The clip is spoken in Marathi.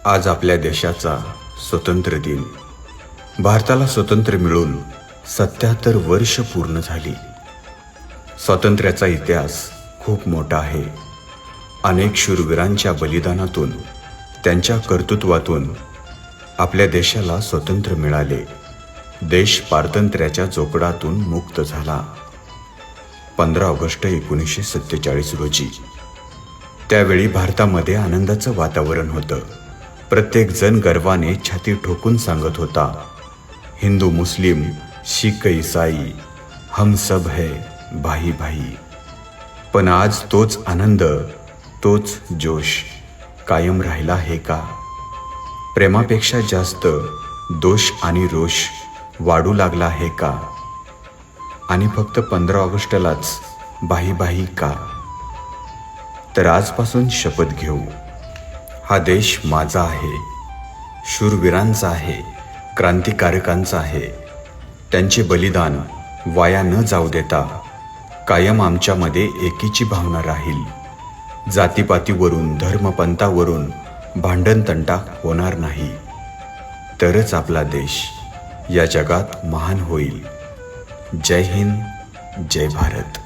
आज आपल्या देशाचा स्वतंत्र दिन. भारताला स्वतंत्र मिळून 77 वर्ष पूर्ण झाली. स्वातंत्र्याचा इतिहास खूप मोठा आहे. अनेक शूरवीरांच्या बलिदानातून, त्यांच्या कर्तृत्वातून आपल्या देशाला स्वातंत्र्य मिळाले. देश पारतंत्र्याच्या जोखडातून मुक्त झाला. 15 ऑगस्ट 1947 रोजी. त्यावेळी भारतामध्ये आनंदाचं वातावरण होतं. प्रत्येक जण गर्वाने छाती ठोकून सांगत होता, हिंदू मुस्लिम शीख ईसाई हम सब है भाई भाई. पण आज तोच आनंद, तोच जोश कायम राहिला आहे का? प्रेमापेक्षा जास्त दोष आणि रोष वाढू लागला आहे का? आणि फक्त 15 ऑगस्टलाच भाई भाई का? तर आजपासून शपथ घेऊ, हा देश माझा आहे, शूरवीरांचा आहे, क्रांतिकारकांचा आहे. त्यांचे बलिदान वाया न जाऊ देता कायम आमच्यामध्ये एकीची भावना राहील. जातीपातीवरून, धर्मपंथावरून भांडणतंटा होणार नाही. तरच आपला देश या जगात महान होईल. जय हिंद, जय भारत.